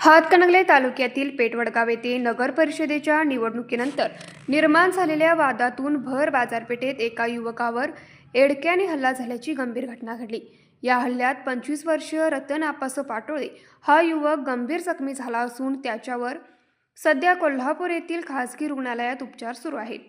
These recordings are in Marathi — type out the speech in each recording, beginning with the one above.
हातकणंगले तालुक्यातील पेठवडगाव येथे नगर परिषदेच्या निवडणुकीनंतर निर्माण झालेल्या वादातून भर बाजारपेठेत एका युवकावर एडक्याने हल्ला झाल्याची गंभीर घटना घडली। या हल्ल्यात 25 वर्षीय रतन आप्पासो पाटोळे हा युवक गंभीर जखमी झाला असून त्याच्यावर सध्या कोल्हापूर येथील खासगी रुग्णालयात उपचार सुरू आहेत।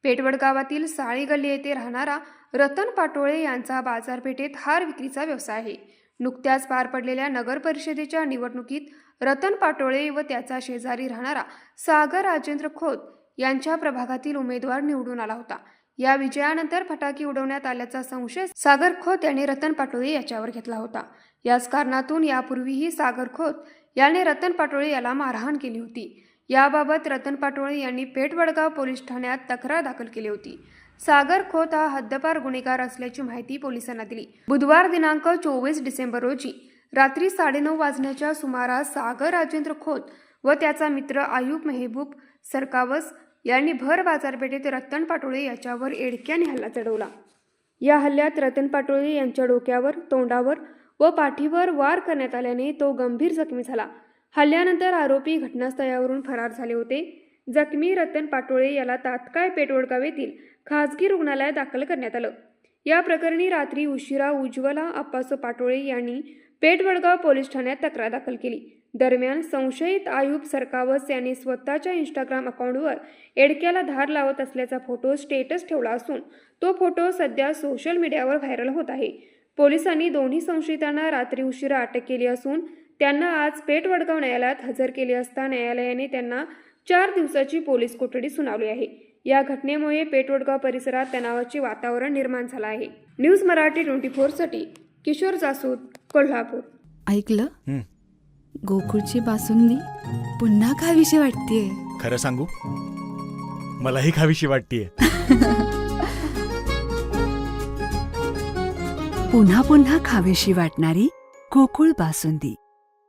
पेठवडगावातील साळी गल्ली येथे राहणारा रतन पाटोळे यांचा बाजारपेठेत हार विक्रीचा व्यवसाय आहे। नुकत्याच पार पडलेल्या नगर परिषदेच्या निवडणुकीत रतन पाटोळे व त्याचा शेजारी राहणारा सागर राजेंद्र खोत यांच्या प्रभागातील उमेदवार निवडून आला होता। या विजयानंतर फटाके उडवण्यात आल्याचा संशय सागर खोत यांनी रतन पाटोळे याच्यावर घेतला होता। याच कारणातून यापूर्वीही सागर खोत याने रतन पाटोळे याला मारहाण केली होती। याबाबत रतन पाटोळे यांनी पेठवडगाव पोलीस ठाण्यात तक्रार दाखल केली होती। सागर खोत हा हद्दपार गुन्हेगार असल्याची माहिती पोलिसांना दिली। बुधवार दिनांक 24 डिसेंबर रोजी रात्री 9:30 वाजण्याच्या सुमारास सागर राजेंद्र खोत व त्याचा मित्र आयुब मेहबूब सरकावस यांनी भर बाजारपेठेत रतन पाटोळे याच्यावर एडक्याने हल्ला चढवला। या हल्ल्यात रतन पाटोळे यांच्या डोक्यावर, तोंडावर व पाठीवर वार करण्यात आल्याने तो गंभीर जखमी झाला। हल्ल्यानंतर आरोपी घटनास्थळावरून फरार झाले होते। जखमी रतन पाटोळे याला तात्काळ पेठवडगाव येथील खासगी रुग्णालयात दाखल करण्यात आलं। या प्रकरणी रात्री उशिरा उज्ज्वला आप्पासो पाटोळे यांनी पेठवडगाव पोलीस ठाण्यात तक्रार दाखल केली। दरम्यान संशयित आयुब सरकावस यांनी स्वतःच्या इंस्टाग्राम अकाउंटवर एडक्याला धार लावत असल्याचा फोटो स्टेटस ठेवला असून तो फोटो सध्या सोशल मीडियावर व्हायरल होत आहे। पोलिसांनी दोन्ही संशयितांना रात्री उशिरा अटक केली असून त्यांना आज पेठवडगाव न्यायालयात हजर केले असता न्यायालयाने त्यांना 4 दिवसाची पोलीस कोठडी सुनावली आहे। या घटनेमुळे पेठवडगाव परिसरात तणावाचे वातावरण निर्माण झाले आहे। न्यूज मराठी 24 साठी किशोर जासूद, कोल्हापूर। ऐकलं? गोकुळची बासुंदी पुन्हा खावीशी वाटतेय। खरं सांगू, मलाही खावीशी वाटतेय। पुन्हा पुन्हा खावीशी वाटणारी गोकुळ बासुंदी।